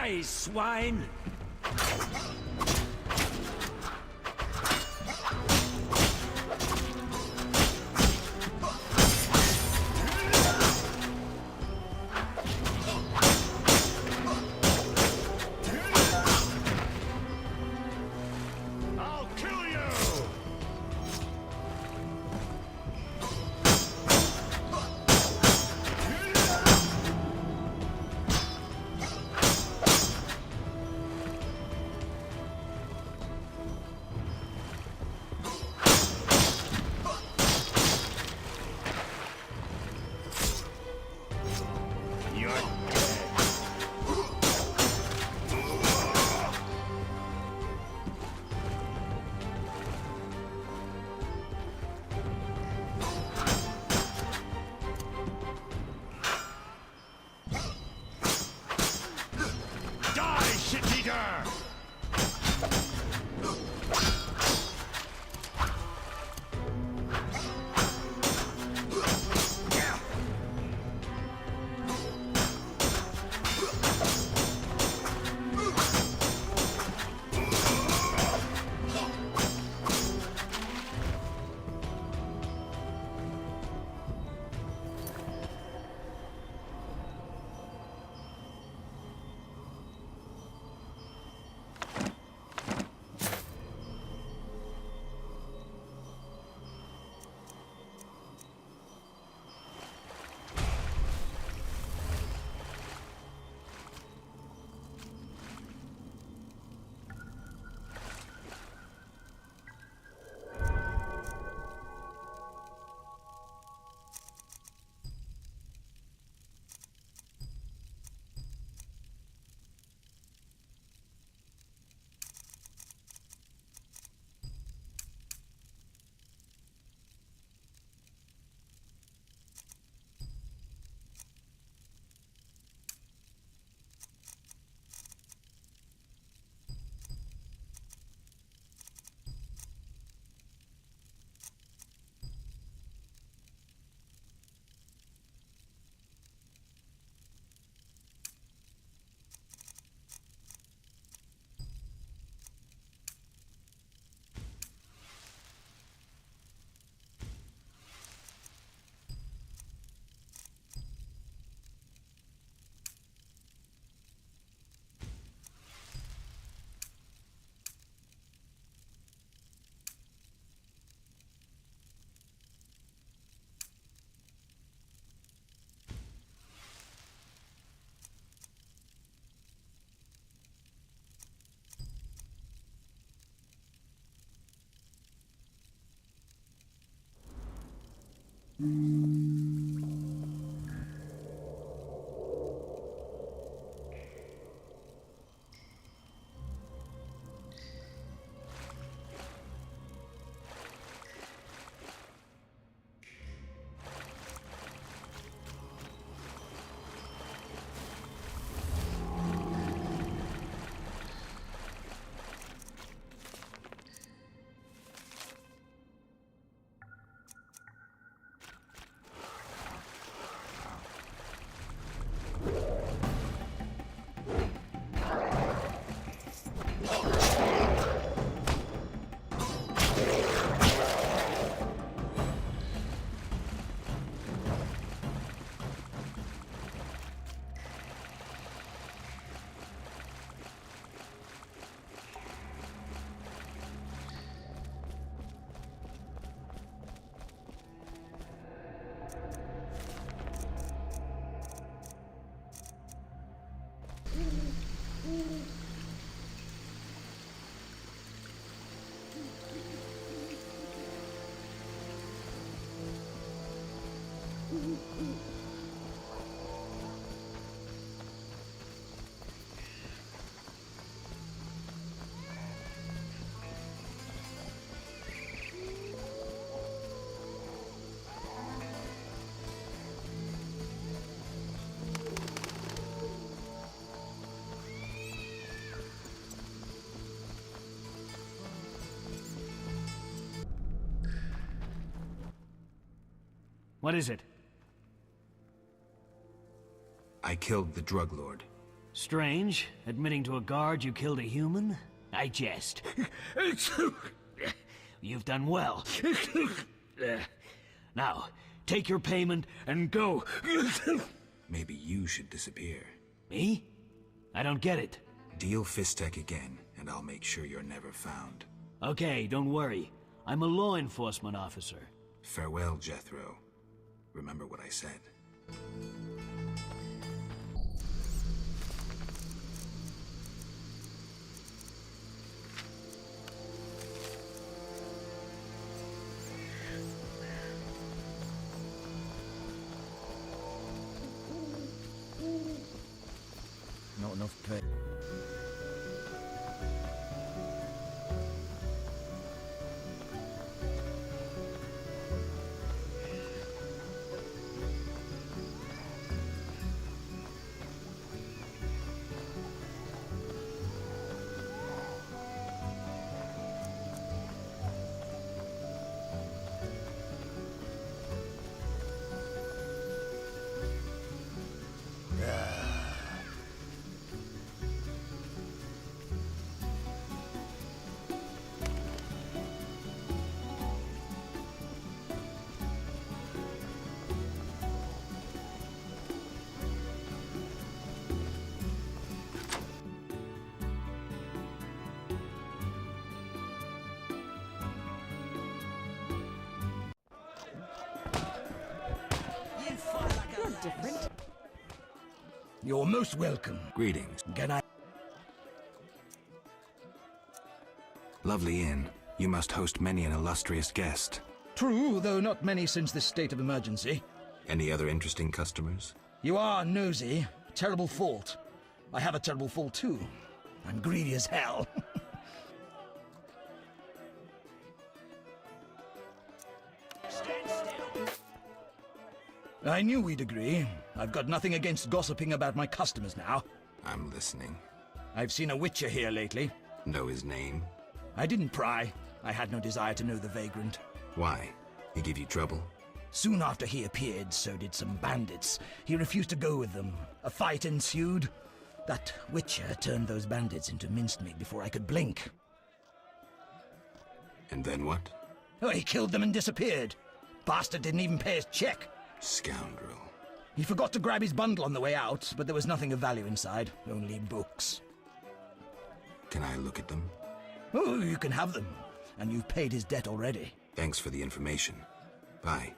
Die, swine! I'll kill you! You're dead. Die, shit-eater! What is it? I killed the drug lord. Strange, admitting to a guard you killed a human? I jest. You've done well. Now, take your payment and go. Maybe you should disappear. Me? I don't get it. Deal Fistek again, and I'll make sure you're never found. Okay, don't worry. I'm a law enforcement officer. Farewell, Jethro. Remember what I said. Not enough pay. Different. You're most welcome. Greetings. Can I? Lovely inn. You must host many an illustrious guest. True, though not many since this state of emergency. Any other interesting customers? You are nosy. Terrible fault. I have a terrible fault too. I'm greedy as hell. I knew we'd agree. I've got nothing against gossiping about my customers now. I'm listening. I've seen a witcher here lately. Know his name? I didn't pry. I had no desire to know the vagrant. Why? He give you trouble? Soon after he appeared, so did some bandits. He refused to go with them. A fight ensued. That witcher turned those bandits into mincemeat before I could blink. And then what? Oh, he killed them and disappeared. Bastard didn't even pay his check. Scoundrel. He forgot to grab his bundle on the way out, but there was nothing of value inside. Only books. Can I look at them? Oh, you can have them. And you've paid his debt already. Thanks for the information. Bye.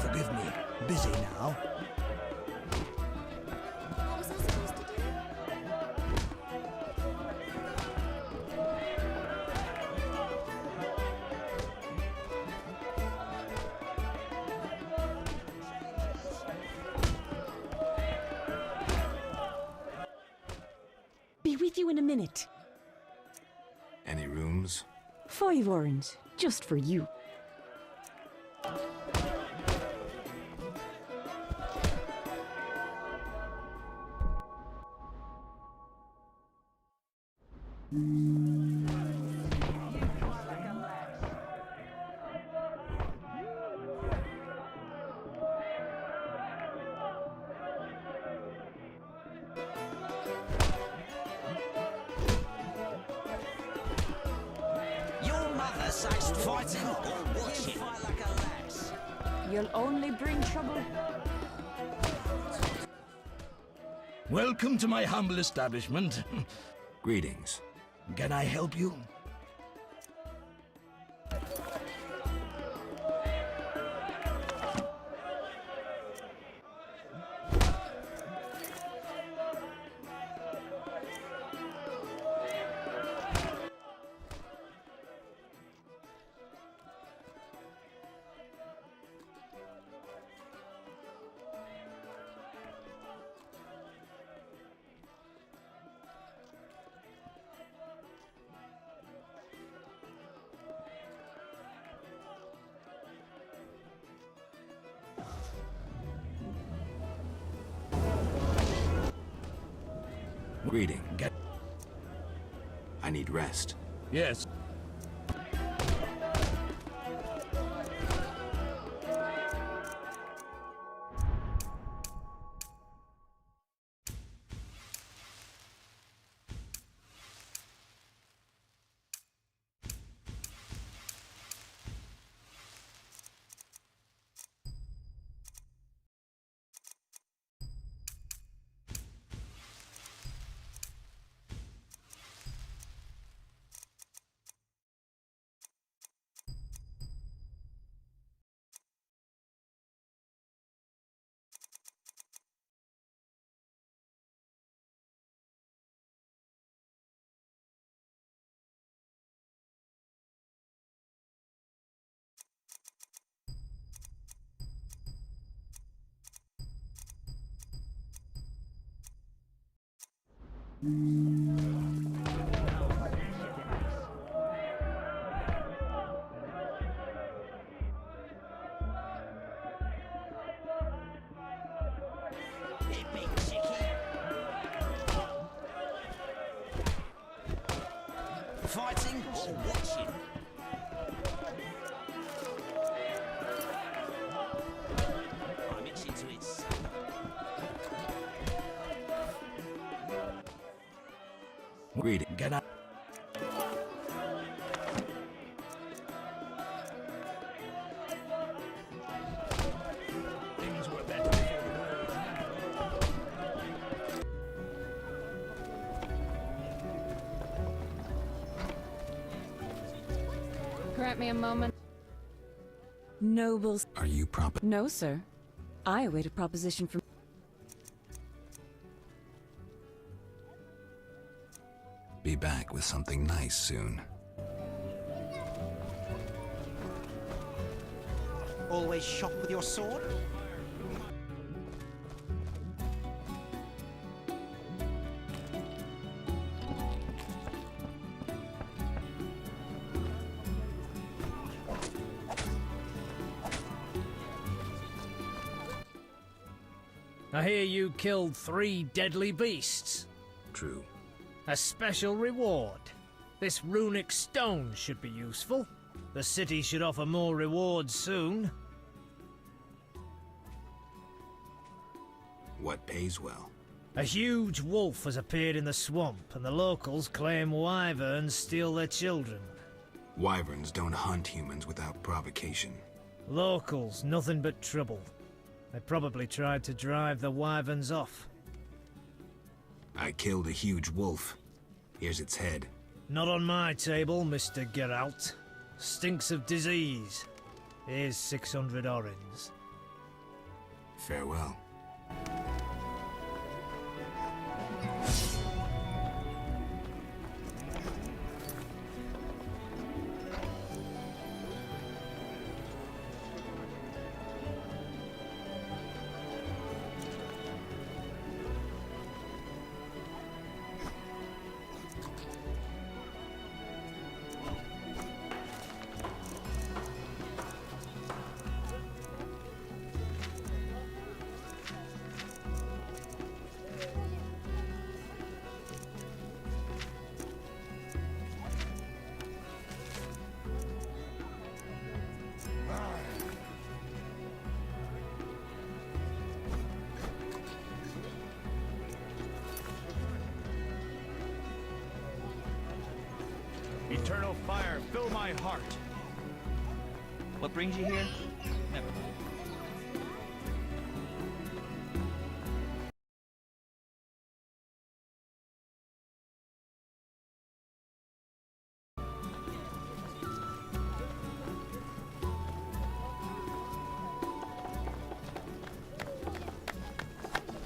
Forgive me. Busy now. What was I supposed to do? Be with you in a minute. Any rooms? 5 orange, just for you. Your mother says fighting or watching. Fight like a lass. You'll only bring trouble. Welcome to my humble establishment. Greetings. Can I help you? Greeting. Get need rest. Yes. It big chicky. Fighting or watching? I'm itching to it. Read it. Get up. Things were better before the war. Grant me a moment. Nobles. Are you prop? No, sir. I await a proposition from... Be back with something nice soon. Always shop with your sword? I hear you killed 3 deadly beasts. True. A special reward. This runic stone should be useful. The city should offer more rewards soon. What pays well? A huge wolf has appeared in the swamp, and the locals claim wyverns steal their children. Wyverns don't hunt humans without provocation. Locals, nothing but trouble. They probably tried to drive the wyverns off. I killed a huge wolf. Here's its head. Not on my table, Mr. Geralt. Stinks of disease. Here's 600 orens. Farewell. Eternal fire, fill my heart. What brings you here? Never mind.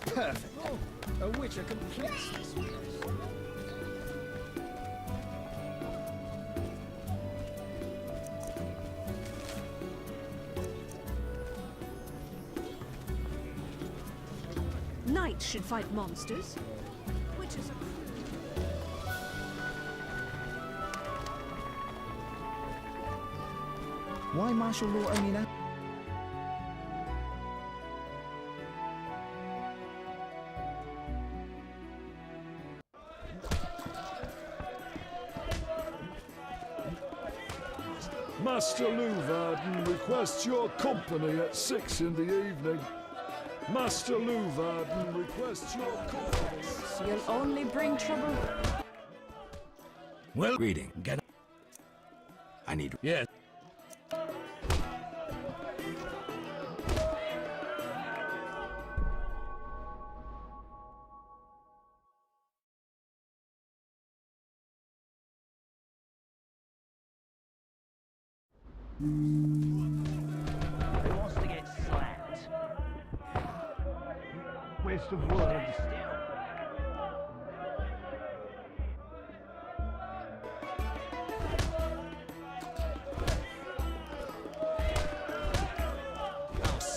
Perfect. A witcher completes this. Knights should fight monsters. Witches are... Why martial law only now? Master Luvarden requests your company at 6 in the evening. Master Luvarden requests your company. You'll only bring trouble. Well, Greeting. get I need... yes. Who wants to get slapped? Waste of words.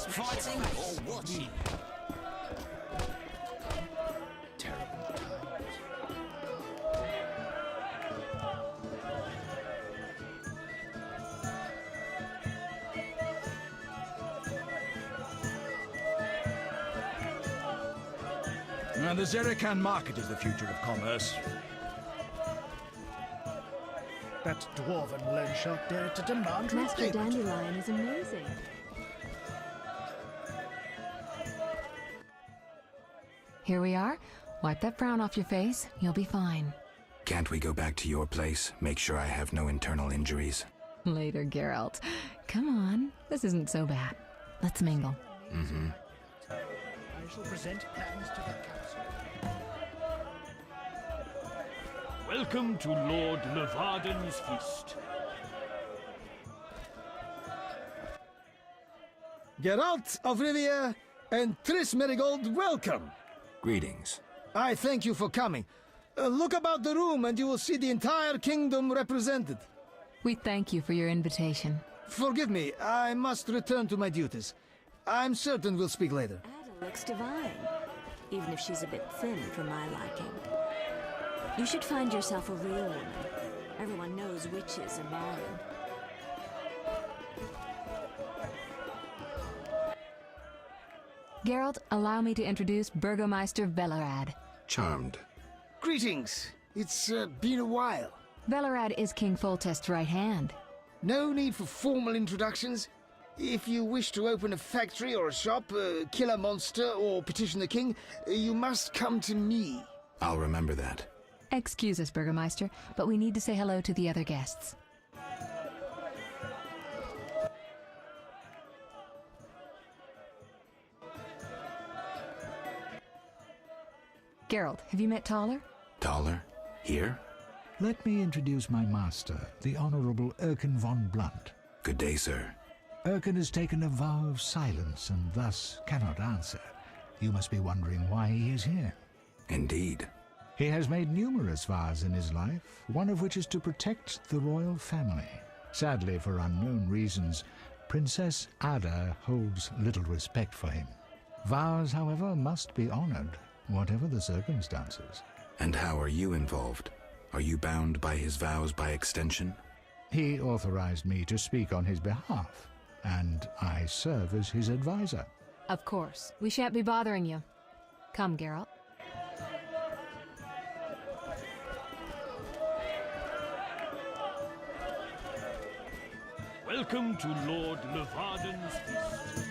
Fighting or watching? The Zerican market is the future of commerce. That dwarven loan shark dared to demand Master repayment. Dandelion is amazing. Here we are. Wipe that frown off your face. You'll be fine. Can't we go back to your place? Make sure I have no internal injuries. Later, Geralt. Come on. This isn't so bad. Let's mingle. Mm-hmm. I shall present plans to the council. Welcome to Lord Levarden's feast. Geralt of Rivia and Triss Merigold, welcome. Greetings. I thank you for coming. Look about the room and you will see the entire kingdom represented. We thank you for your invitation. Forgive me, I must return to my duties. I'm certain we'll speak later. Ada looks divine, even if she's a bit thin for my liking. You should find yourself a real woman. Everyone knows witches are married. Geralt, allow me to introduce Burgomeister Velerad. Charmed. Greetings. It's been a while. Velerad is King Foltest's right hand. No need for formal introductions. If you wish to open a factory or a shop, kill a monster, or petition the king, you must come to me. I'll remember that. Excuse us, Burgomeister, but we need to say hello to the other guests. Geralt, have you met Taller? Taller? Here? Let me introduce my master, the Honorable Erkin von Blunt. Good day, sir. Erkin has taken a vow of silence and thus cannot answer. You must be wondering why he is here. Indeed. He has made numerous vows in his life, one of which is to protect the royal family. Sadly, for unknown reasons, Princess Ada holds little respect for him. Vows, however, must be honored, whatever the circumstances. And how are you involved? Are you bound by his vows by extension? He authorized me to speak on his behalf, and I serve as his advisor. Of course. We shan't be bothering you. Come, Geralt. Welcome to Lord Levarden's feast.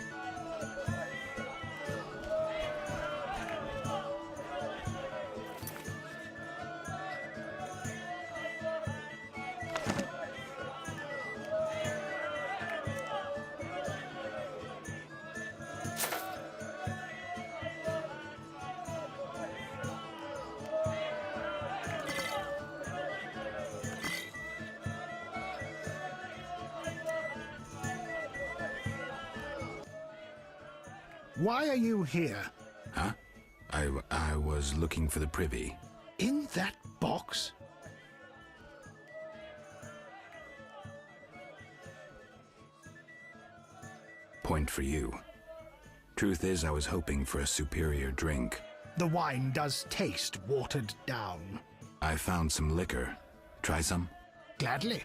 Why are you here? Huh? I was looking for the privy. In that box? Point for you. Truth is, I was hoping for a superior drink. The wine does taste watered down. I found some liquor. Try some? Gladly.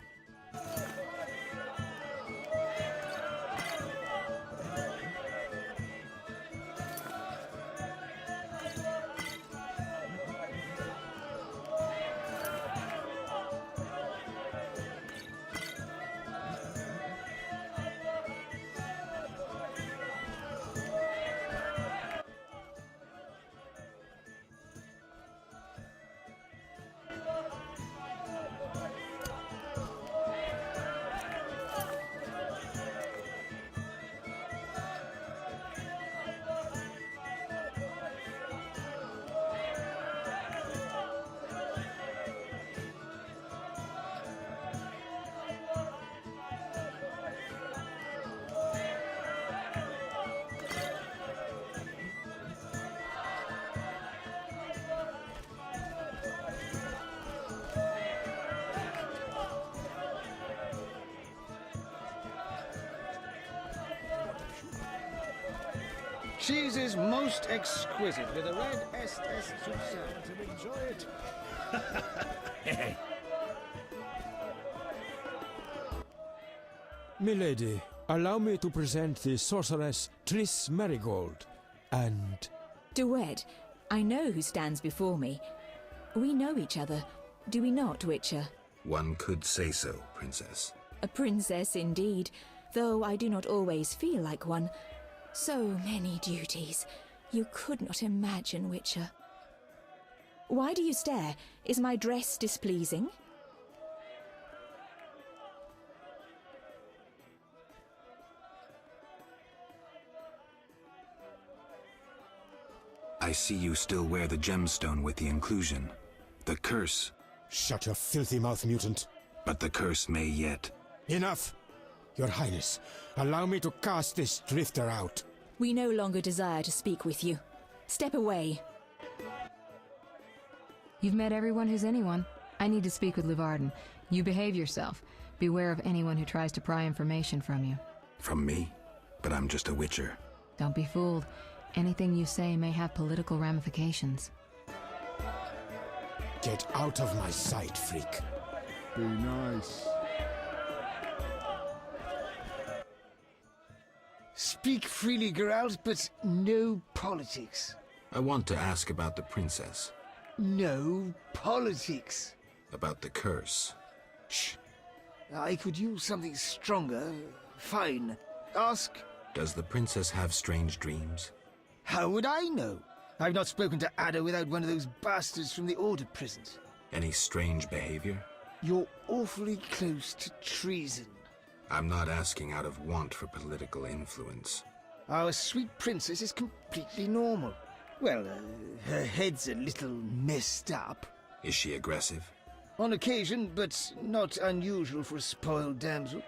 Cheese is most exquisite with a red SS Toussaint. To enjoy it. Milady, allow me to present the sorceress Triss Marigold, and... DeWed, I know who stands before me. We know each other, do we not, Witcher? One could say so, Princess. A princess indeed, though I do not always feel like one. So many duties. You could not imagine, Witcher. Why do you stare? Is my dress displeasing? I see you still wear the gemstone with the inclusion. The curse. Shut your filthy mouth, mutant. But the curse may yet. Enough! Your Highness, allow me to cast this drifter out. We no longer desire to speak with you. Step away. You've met everyone who's anyone. I need to speak with Luvarden. You behave yourself. Beware of anyone who tries to pry information from you. From me? But I'm just a witcher. Don't be fooled. Anything you say may have political ramifications. Get out of my sight, freak. Be nice. Speak freely, Geralt, but no politics. I want to ask about the princess. No politics. About the curse. Shh. I could use something stronger. Fine. Ask. Does the princess have strange dreams? How would I know? I've not spoken to Ada without one of those bastards from the Order prisons. Any strange behavior? You're awfully close to treason. I'm not asking out of want for political influence. Our sweet princess is completely normal. Well, her head's a little messed up. Is she aggressive? On occasion, but not unusual for a spoiled damsel.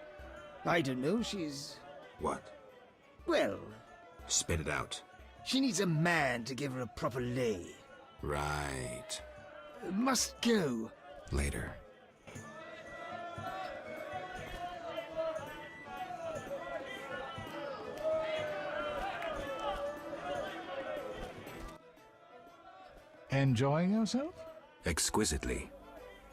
I don't know, she's... What? Well... Spit it out. She needs a man to give her a proper lay. Right. Must go. Later. Enjoying yourself? Exquisitely.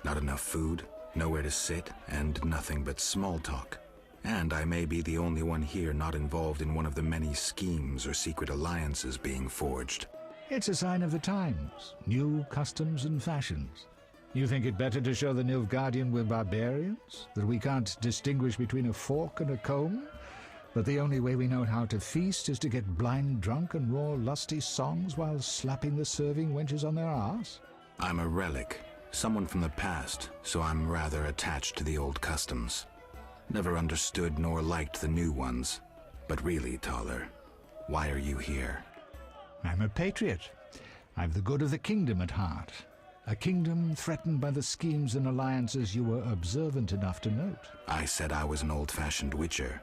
Not enough food, nowhere to sit, and nothing but small talk. And I may be the only one here not involved in one of the many schemes or secret alliances being forged. It's a sign of the times. New customs and fashions. You think it better to show the Nilfgaardian we're barbarians? That we can't distinguish between a fork and a comb? That the only way we know how to feast is to get blind drunk and roar lusty songs while slapping the serving wenches on their arse? I'm a relic. Someone from the past, so I'm rather attached to the old customs. Never understood nor liked the new ones. But really, Taller, why are you here? I'm a patriot. I've the good of the kingdom at heart. A kingdom threatened by the schemes and alliances you were observant enough to note. I said I was an old-fashioned witcher.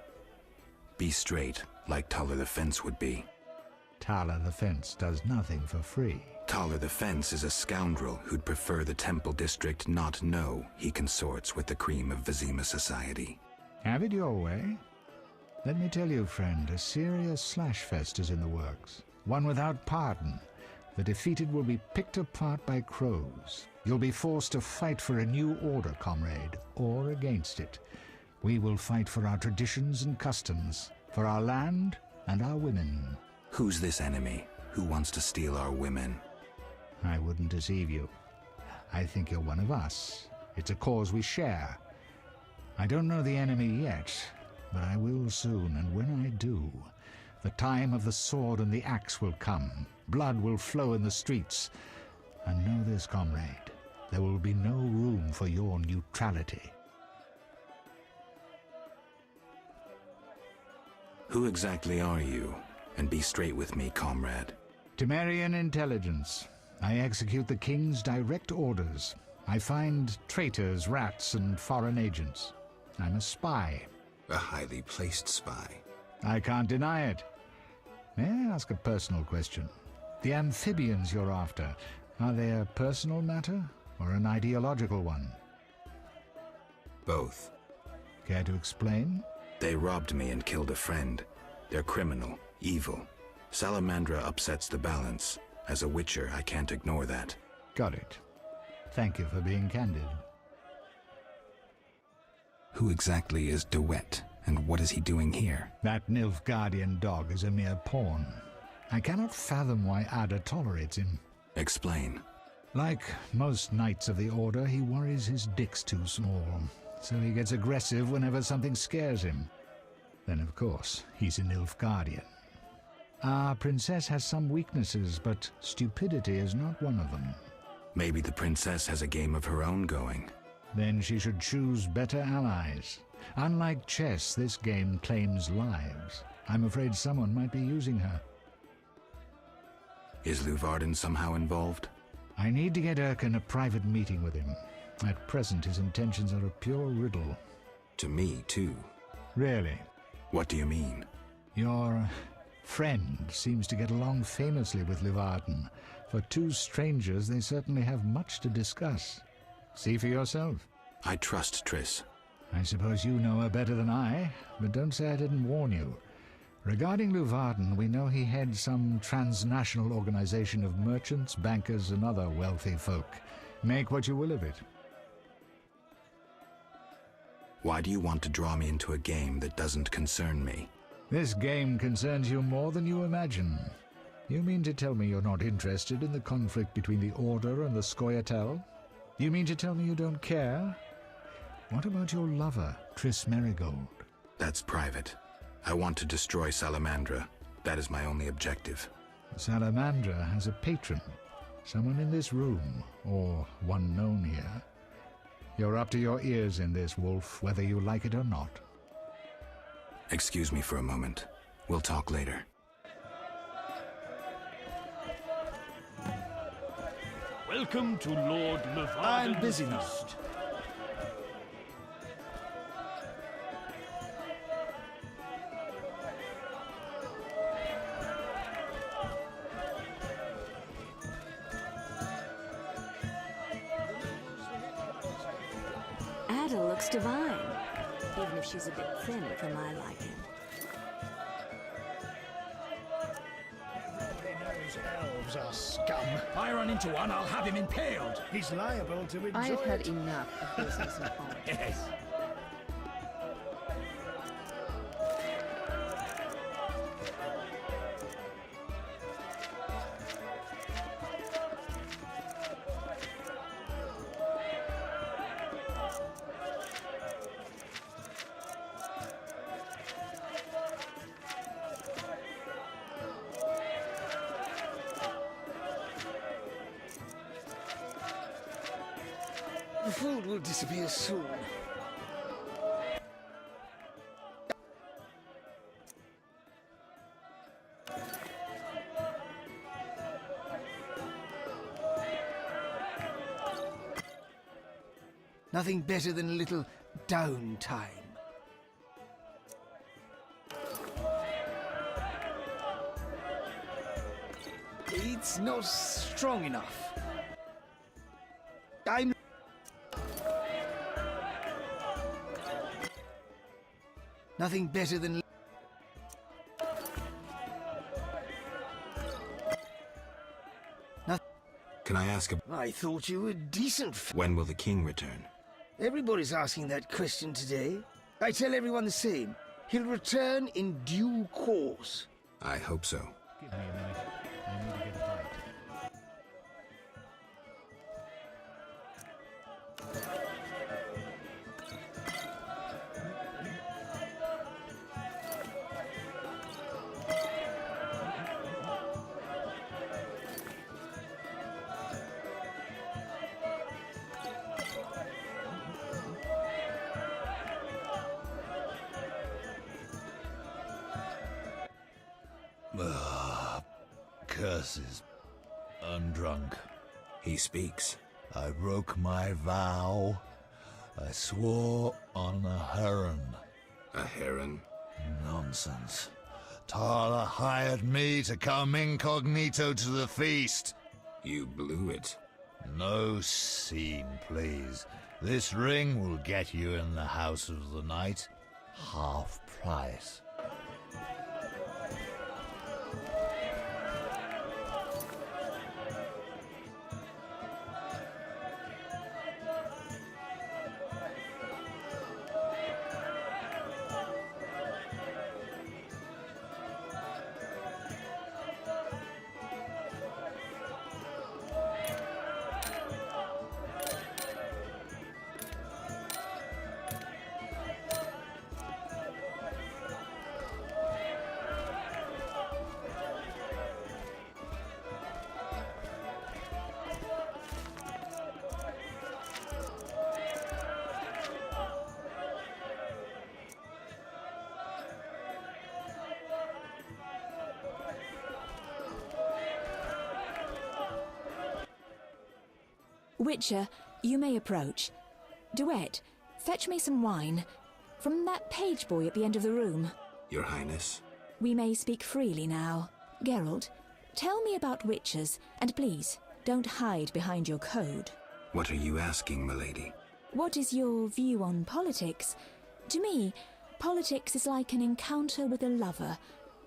Be straight, like Taller the Fence would be. Taller the Fence does nothing for free. Taller the Fence is a scoundrel who'd prefer the Temple District not know he consorts with the cream of Vizima society. Have it your way. Let me tell you, friend, a serious slashfest is in the works. One without pardon. The defeated will be picked apart by crows. You'll be forced to fight for a new order, comrade, or against it. We will fight for our traditions and customs, for our land and our women. Who's this enemy? Who wants to steal our women? I wouldn't deceive you. I think you're one of us. It's a cause we share. I don't know the enemy yet, but I will soon, and when I do, the time of the sword and the axe will come. Blood will flow in the streets. And know this, comrade, there will be no room for your neutrality. Who exactly are you? And be straight with me, comrade. Temerian intelligence. I execute the king's direct orders. I find traitors, rats, and foreign agents. I'm a spy. A highly placed spy. I can't deny it. May I ask a personal question? The amphibians you're after, are they a personal matter or an ideological one? Both. Care to explain? They robbed me and killed a friend. They're criminal, evil. Salamandra upsets the balance. As a witcher, I can't ignore that. Got it. Thank you for being candid. Who exactly is DeWitt, and what is he doing here? That Nilfgaardian dog is a mere pawn. I cannot fathom why Ada tolerates him. Explain. Like most knights of the Order, he worries his dick's too small, so he gets aggressive whenever something scares him. Then, of course, he's a Nilfgaardian. Our princess has some weaknesses, but stupidity is not one of them. Maybe the princess has a game of her own going. Then she should choose better allies. Unlike chess, this game claims lives. I'm afraid someone might be using her. Is Luvarden somehow involved? I need to get Erkin a private meeting with him. At present, his intentions are a pure riddle. To me, too. Really? What do you mean? Your friend seems to get along famously with Luvarden. For two strangers, they certainly have much to discuss. See for yourself. I trust Triss. I suppose you know her better than I, but don't say I didn't warn you. Regarding Luvarden, we know he heads some transnational organization of merchants, bankers, and other wealthy folk. Make what you will of it. Why do you want to draw me into a game that doesn't concern me? This game concerns you more than you imagine. You mean to tell me you're not interested in the conflict between the Order and the Scoia'tael? You mean to tell me you don't care? What about your lover, Triss Merigold? That's private. I want to destroy Salamandra. That is my only objective. Salamandra has a patron. Someone in this room, or one known here. You're up to your ears in this, Wolf, whether you like it or not. Excuse me for a moment. We'll talk later. Welcome to Lord Levarden's I'm busy now. feast. Ada looks divine, even if she's a bit thin for my liking. Elves are scum. If I run into one, I'll have him impaled. He's liable to enjoy I've had it. enough of business and politics. Yes. The food will disappear soon. Nothing better than a little downtime. It's not strong enough. I'm... Nothing better than... Can I ask I thought you were decent. when will the king return? Everybody's asking that question today. I tell everyone the same. He'll return in due course. I hope so. Give me a minute. I need to get a bite. Curses. I'm drunk. He speaks. I broke my vow. I swore on a heron. A heron? Nonsense. Tala hired me to come incognito to the feast. You blew it. No scene, please. This ring will get you in the house of the night. Half price. Witcher, you may approach. Duet, fetch me some wine. From that page boy at the end of the room. Your Highness? We may speak freely now. Geralt, tell me about witches, and please, don't hide behind your code. What are you asking, milady? What is your view on politics? To me, politics is like an encounter with a lover.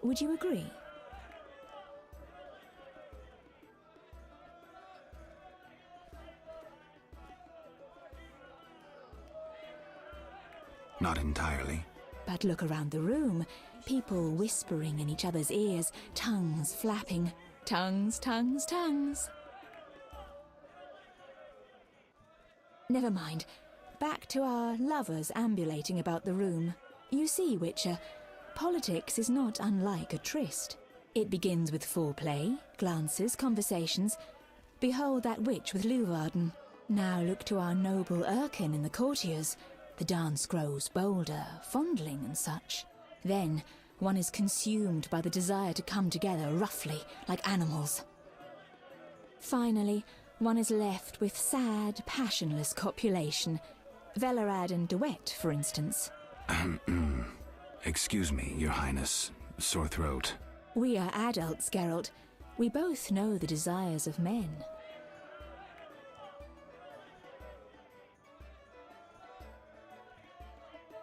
Would you agree? Not entirely. But look around the room. People whispering in each other's ears, tongues flapping. Tongues, tongues, tongues. Never mind. Back to our lovers ambulating about the room. You see, Witcher, politics is not unlike a tryst. It begins with foreplay, glances, conversations. Behold that witch with Leuwarden. Now look to our noble Erkin and the courtiers. The dance grows bolder, fondling and such. Then one is consumed by the desire to come together roughly, like animals. Finally, one is left with sad, passionless copulation. Velerad and Duet, for instance. Excuse me, Your Highness. Sore throat. We are adults, Geralt. We both know the desires of men.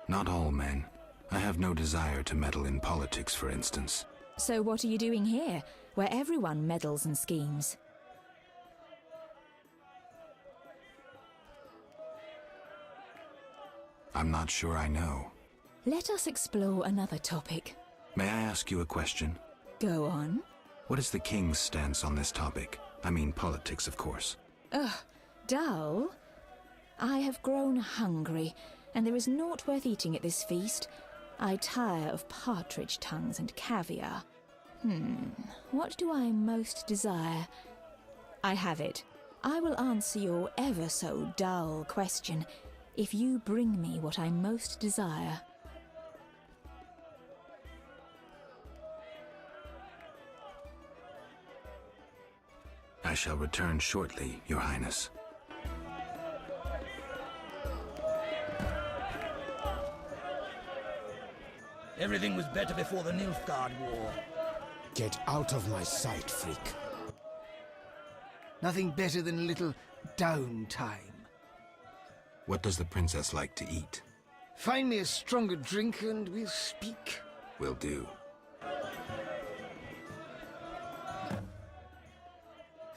Not all men. I have no desire to meddle in politics, for instance. So what are you doing here, where everyone meddles and schemes? I'm not sure I know. Let us explore another topic. May I ask you a question? Go on. What is the king's stance on this topic? I mean politics, of course. Ugh, dull? I have grown hungry, and there is naught worth eating at this feast. I tire of partridge tongues and caviar. What do I most desire? I have it. I will answer your ever so dull question if you bring me what I most desire. I shall return shortly, Your Highness. Everything was better before the Nilfgaard War. Get out of my sight, freak. Nothing better than a little downtime. What does the princess like to eat? Find me a stronger drink and we'll speak. Will do.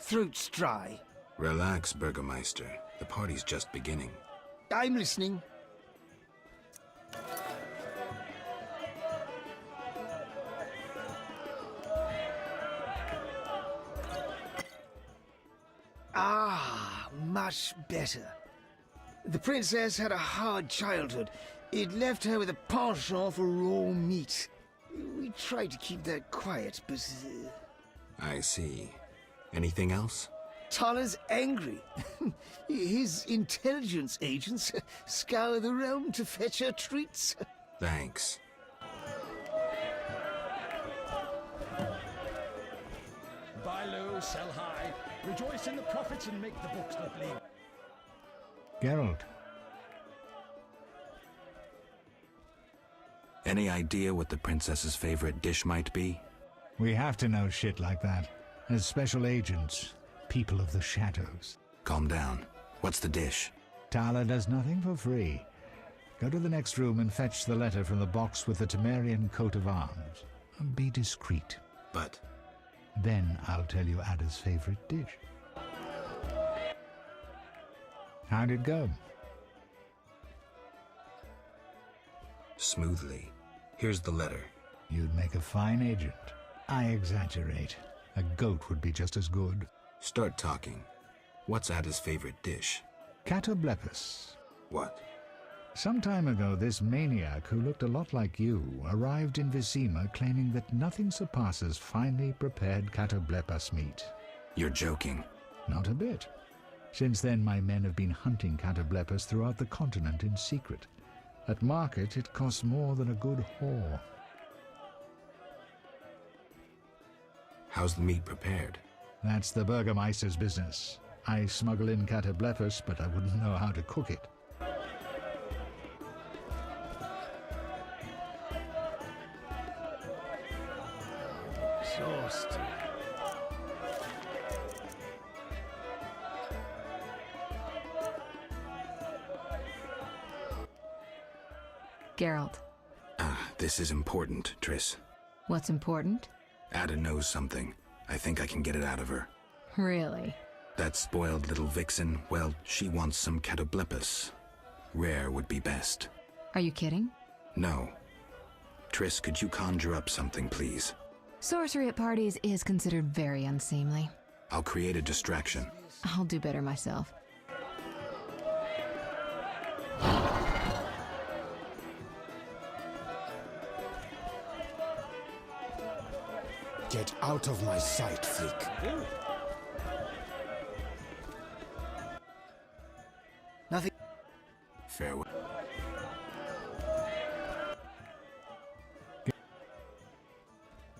Throat's dry. Relax, Burgermeister. The party's just beginning. I'm listening. Ah, much better. The princess had a hard childhood. It left her with a penchant for raw meat. We tried to keep that quiet, but... I see. Anything else? Tala's angry. His intelligence agents scour the realm to fetch her treats. Thanks. Buy low, sell high. Rejoice in the profits and make the books look lean. Geralt. Any idea what the princess's favorite dish might be? We have to know shit like that. As special agents, people of the shadows. Calm down. What's the dish? Tala does nothing for free. Go to the next room and fetch the letter from the box with the Temerian coat of arms. Be discreet. But... Then I'll tell you Ada's favorite dish. How'd it go? Smoothly. Here's the letter. You'd make a fine agent. I exaggerate. A goat would be just as good. Start talking. What's Ada's favorite dish? Catoblepis. What? Some time ago, this maniac who looked a lot like you arrived in Vizima claiming that nothing surpasses finely prepared catoblepas meat. You're joking. Not a bit. Since then, my men have been hunting catoblepas throughout the continent in secret. At market, it costs more than a good whore. How's the meat prepared? That's the Burgermeister's business. I smuggle in catoblepas, but I wouldn't know how to cook it. Exhausted. Geralt. This is important, Triss. What's important? Ada knows something. I think I can get it out of her. Really? That spoiled little vixen, well, she wants some catoblepas. Rare would be best. Are you kidding? No. Triss, could you conjure up something, please? Sorcery at parties is considered very unseemly. I'll create a distraction. I'll do better myself. Get out of my sight, freak. Nothing. Farewell.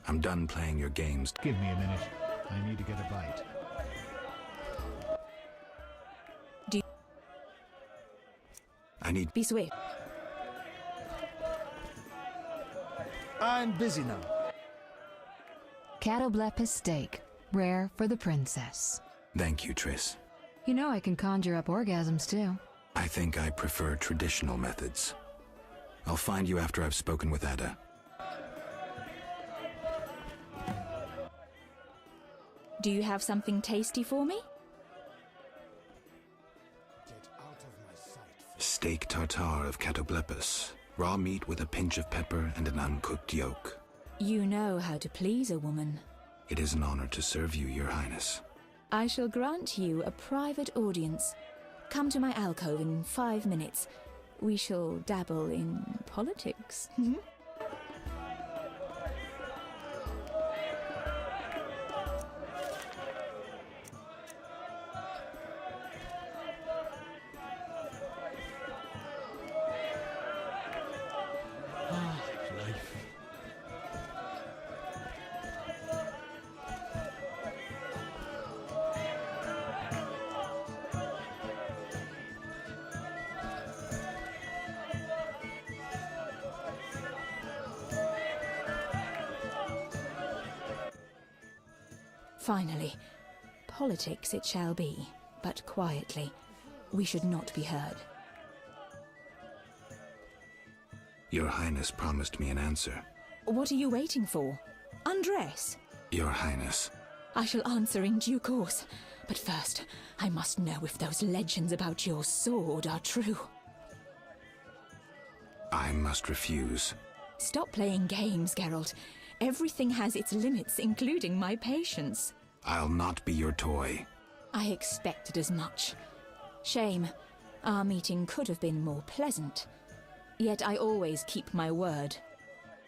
I'm done playing your games. Give me a minute. I need to get a bite. I need... Be swift. I'm busy now. Catoblepas steak, rare for the princess. Thank you, Triss. You know I can conjure up orgasms too. I think I prefer traditional methods. I'll find you after I've spoken with Ada. Do you have something tasty for me? Steak tartare of catoblepas. Raw meat with a pinch of pepper and an uncooked yolk. You know how to please a woman. It is an honor to serve you, Your Highness. I shall grant you a private audience. Come to my alcove in 5 minutes. We shall dabble in politics. Finally, politics it shall be, but quietly. We should not be heard. Your Highness promised me an answer. What are you waiting for? Undress. Your Highness. I shall answer in due course. But first, I must know if those legends about your sword are true. I must refuse. Stop playing games, Geralt. Everything has its limits, including my patience. I'll not be your toy. I expected as much. Shame. Our meeting could have been more pleasant. Yet I always keep my word.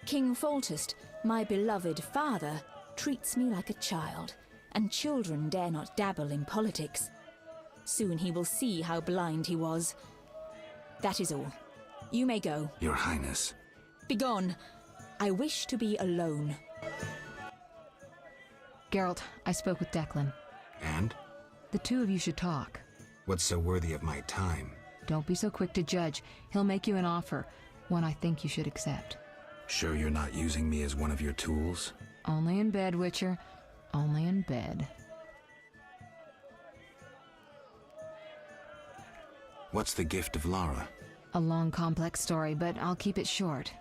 King Foltest, my beloved father, treats me like a child, and children dare not dabble in politics. Soon he will see how blind he was. That is all. You may go. Your Highness. Begone. I wish to be alone. Geralt, I spoke with Declan. And? The two of you should talk. What's so worthy of my time? Don't be so quick to judge. He'll make you an offer, one I think you should accept. Sure you're not using me as one of your tools? Only in bed, Witcher. Only in bed. What's the gift of Lara? A long, complex story, but I'll keep it short.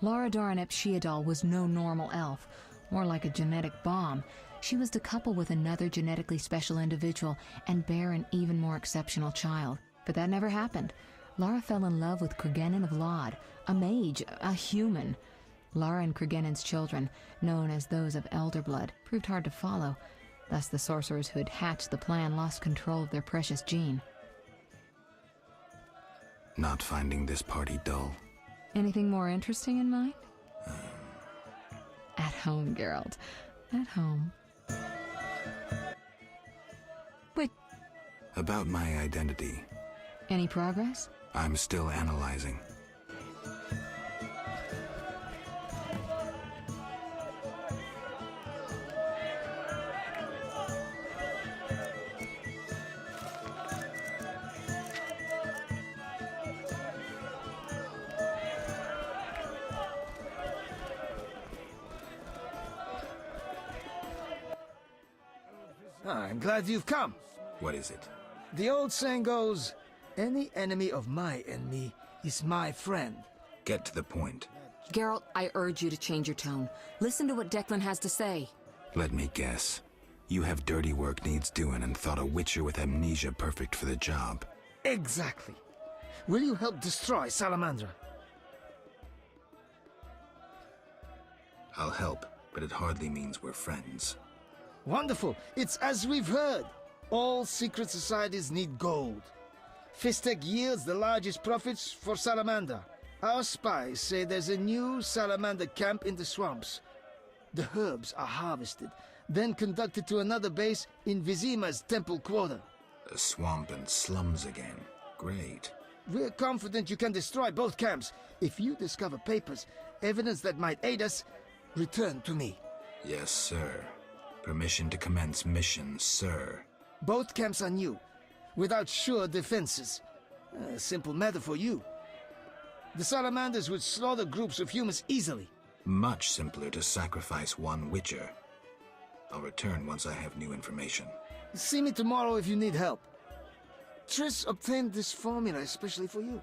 Lara Doranep Sheadal was no normal elf, more like a genetic bomb. She was to couple with another genetically special individual and bear an even more exceptional child. But that never happened. Lara fell in love with Cregennan of Lod, a mage, a human. Lara and Cregennan's children, known as those of Elder Blood, proved hard to follow. Thus the sorcerers who had hatched the plan lost control of their precious gene. Not finding this party dull? Anything more interesting in mind? At home, Geralt. At home. Wait. About my identity. Any progress? I'm still analyzing. I'm glad you've come. What is it? The old saying goes, any enemy of my enemy is my friend. Get to the point. Geralt, I urge you to change your tone. Listen to what Declan has to say. Let me guess. You have dirty work needs doing and thought a witcher with amnesia perfect for the job. Exactly. Will you help destroy Salamandra? I'll help, but it hardly means we're friends. Wonderful. It's as we've heard. All secret societies need gold. Fistek yields the largest profits for Salamander. Our spies say there's a new Salamander camp in the swamps. The herbs are harvested, then conducted to another base in Vizima's temple quarter. A swamp and slums again. Great. We're confident you can destroy both camps. If you discover papers, evidence that might aid us, return to me. Yes, sir. Permission to commence mission, sir. Both camps are new, without sure defenses. A simple matter for you. The Salamanders would slaughter groups of humans easily. Much simpler to sacrifice one witcher. I'll return once I have new information. See me tomorrow if you need help. Triss obtained this formula especially for you.